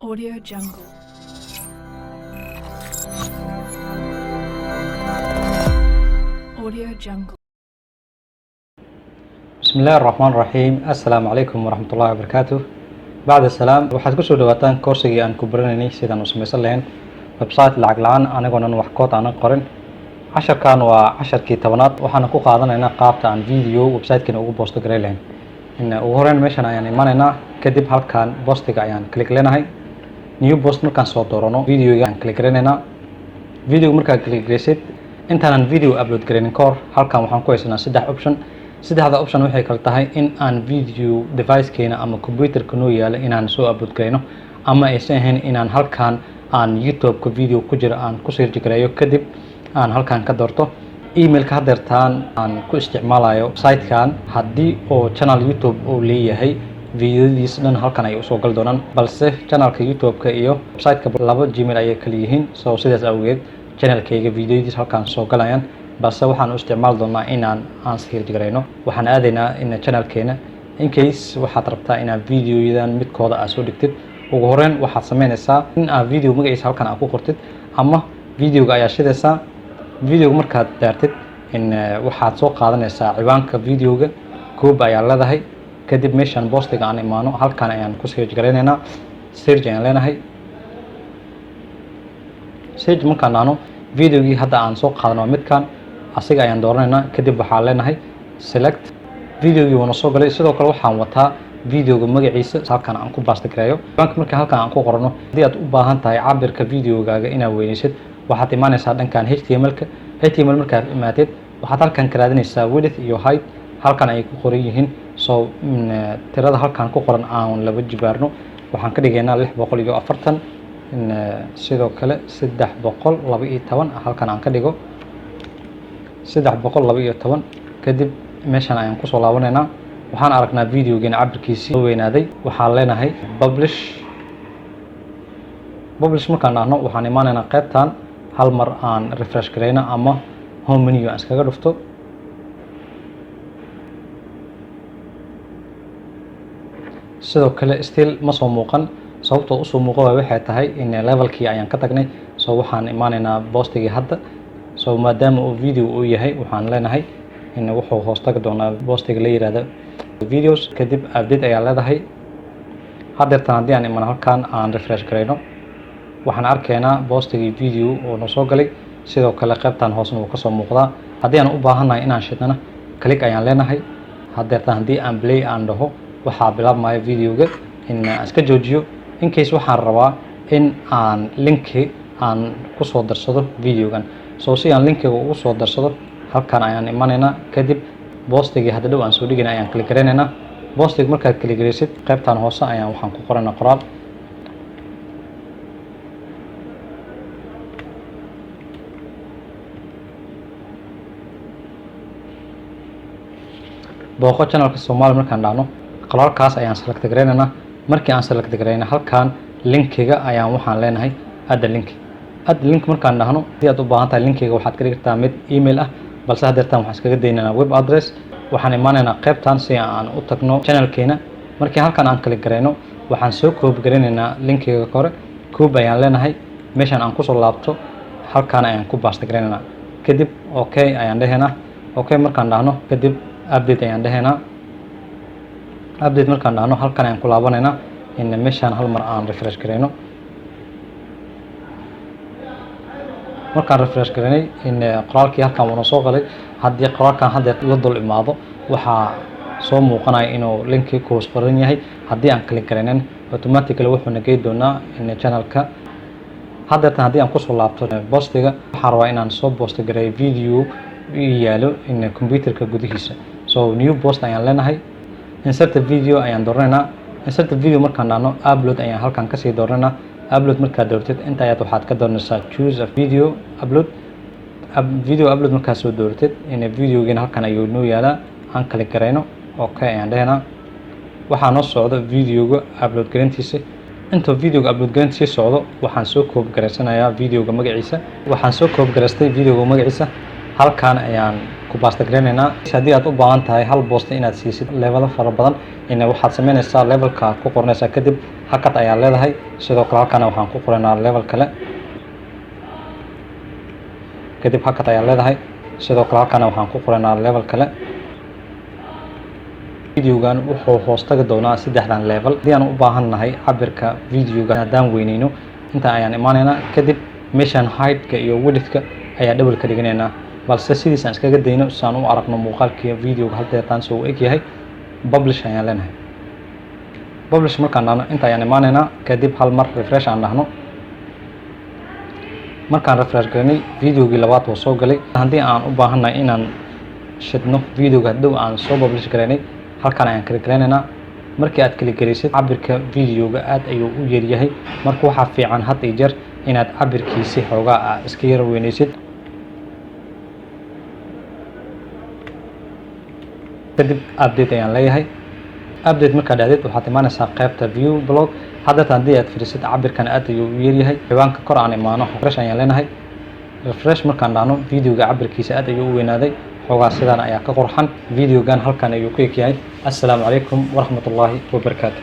Audio Jungle. Audio Jungle. بسم الله الرحمن الرحيم. السلام عليكم ورحمة الله وبركاته. بعد السلام waxaad ku soo dhawaataan course-gii aan ku baranaynay sidaan u samaysan lahayn website lacag la'aan anigoon wax kood aan qorin. casharkan waa casharkii 10aad waxaan ku qaadanaynaa qaabta aan video website-kan ugu post gareyn lahayn. ugu horreyn meeshan ayaan imanaynaa kadib halkan postiga ayaan click leenahay. new post markaan soo doorano video-ga aan click gareynaynaa. video markaa click gareysid intaanan video upload gareynin ka hor halkan waxaan ku haysanaa saddex option. saddexda option waxay kala tahay in aan video device-keena ama computer-ka noo yaala inaan soo upload gareyno ama aysan ahayn inaan halkan aan YouTube-ka video ku jira aan ku search gareeyo kadib aan halkan ka doorto email-ka hadeertaan aan ku isticmaalayo site-kan haddii oo channel YouTube uu leeyahay videodiisa dhan halkan ay usoo gali doonaan balse channelka YouTube-ka iyo website-ka laba Gmail ayay kala yihiin soo sidaas awgeed channelkayga videodiisa halkan soo galayaan balse waxaan u isticmaali doonaa inaan search gareyno waxaan aadaynaa in channelkeena in case waxaad rabtaa inaad videoyadan midkooda aad soo dhigtid ugu horreyn waxaad sameynaysaa in aad video magaciisa halkan aad ku qortid ama videoga ayaa shidaysaa videoga markaad daartid in waxaad soo qaadanaysaa ciwaanka videoga koob ayaa leedahay kadib meeshan postiga aan imaano halkan ayaan ku search gareynaynaa search ayaan leenahay search markaan aano videogii hadda aan soo qaadano midkan asiga ayaan dooranaynaa kadib waxaan leenahay select videogii wuu soo galay sidoo kale waxaan wataa videoga magaciisa halkan aan ku paste gareeyo bank marka halkan aan ku qorano hadii aad u baahan tahay cabirka videogaaga inaad weynaysid waxaad imaanaysaa dhankan html markaad imaatid waxaad halkan ka raadinaysaa width iyo height halkan ay ku qoran yihiin soo tirada halkan ku qoran aan laba jibaarno waxaan ka dhigaynaa 640 sidoo kale 312 halkan aan ka dhigo 312 kadib meeshan ayaan ku soo laabanaynaa waxaan aragnaa videogeena cabirkiisii oo weynaaday waxaan leenahay publish markaan ahno waxaan imaanaynaa qaybtan hal mar aan refresh gareyna ama home menu aan iskaga dhufto sidoo kale still ma soo muuqan sababtoo u soo muuqo waxay tahay in levelkii ayaan ka tagnay soo waxaan imaanaynaa postigii hadda soo maadaama uu video uu yahay waxaan leenahay in wuxuu hoos tagi doonaa postiga la yiraahdo videos kadib update ayaa leedahay hadeertan haddii aan iman halkan aan refresh gareyno waxaan arkaynaa postigii video oo noo soo galay sidoo kale qaybtan hoosna wuu ka soo muuqdaa haddii aan u baahannahay inaan shidana click ayaan leenahay hadeertan haddii aan play aan dhaho waxaa bilaabmaya videoga in aan iska joojiyo in case waxaan rabaa in aan linki aan ku soo darsado videogan soo si aan linkiga ugu soo darsado halkan ayaan imanaynaa kadib postigii hadda dhow aan soo dhigana ayaan click gareynaynaa postig markaad click gareysid qaybtan hoose ayaan waxaan ku qoranaa qoraal booqo channelka Soomaali markaan dhahno qoraalkaas ayaan select gareynaynaa markii aan select gareyna halkan linkiga ayaan waxaan leenahay add link markaan dhahno hadii aad u baahan tahay linkiga waxaad ka dhigtaa mid email ah balse hadeertan waxaan iskaga daynaynaa web address waxaan imaanaynaa qaybtan si aan u tagno channelkeena markii halkan aan click gareyno waxaan soo copy gareynaynaa linkiga hore copy ayaan leenahay meeshan aan ku soo laabto halkan ayaan ku paste gareynaynaa kadib okay ayaan dhahaynaa okay markaan dhahno kadib update ayaan dhahaynaa update markaan dhahno halkan ayaan ku laabanaynaa in meeshan hal mar aan refresh gareyno markaan refresh gareynay in qoraalkii halkan uu soo galay haddii qoraalkan hadda la dul imaado waxaa soo muuqanaya inuu linki ku qoran yahay haddii aan click gareynin automatically wuxuu nagey doonaa in channelka hadeertan haddii aan ku soo laabto postiga waxaan rabaa inaan soo post gareeyo video yaalo in computerka gudihiisa so new post ayaan leenahay insert video ayaan dooranaynaa insert video markaan dhahno upload ayaan halkan ka sii dooranaynaa upload markaad doortid inta ayaad waxaad ka dooranaysaa choose a video upload markaad soo doortid in videogeena halkan ayuu noo yaalaa aan click gareyno okay ayaan dhahaynaa waxaa noo socdo videoga upload gareyntiisa inta videoga upload gareyntiisa socdo waxaan soo copy gareysanayaa videoga magaciisa waxaan soo copy gareystay videoga magaciisa halkan ayaan ku basta gareynaynaa. Haddii aad u baahan tahay hal boosta inaad siisid level fara badan waxaad sameynaysaa levelka ku qoranaysaa kadib hakad ayaa leedahay. sidoo kale halkan waxaan ku qoranaa level kale kadib hakad ayaa leedahay. sidoo kale halkan waxaan ku qoranaa level kale. videogan wuxuu hoos tagi doonaa saddexdan level. haddii aan u baahannahay cabirka videoga haddaan weyneyno inta ayaan imaanaynaa kadib meeshan height-ka iyo width-ka ayaa double ka dhiganaynaa, balse sidiisa aan iskaga dayno si aan u aragno muuqaalkii videoga haldeetaan soo eg yahay. publish ayaan leenahay. publish markaan dhahno inta ayaan imaanaynaa kadib hal mar refresh aan dhahno. markaan refresh galinay videogii labaad wuu soo galay. haddii aan u baahannahay inaan shidno videoga hadhow aan soo publish garaynay halkan ayaan kala gelinaynaa. markii aad kala gelisid cabirka videoga aad ayuu u yar yahay, marka waxaa fiican had iyo jeer inaad cabirkiisi xoogaa iska yar weynaysid. kadib update ayaan leeyahay. update markaad dhacdid waxaad imaanaysaa qaybta view blog. haddana haddii aad fiirisid cabirkan aad ayuu u yar yahay, ciwaanka kor aan imaano refresh ayaan leenahay. refresh markaan dhahno videoga cabirkiisa aad ayuu u weynaaday, xoogaa sidaan ayaa ka qurxan. videogan halkan ayuu ku eg yahay. assalaamu calaykum waraxmatullaahi wabarakaatu.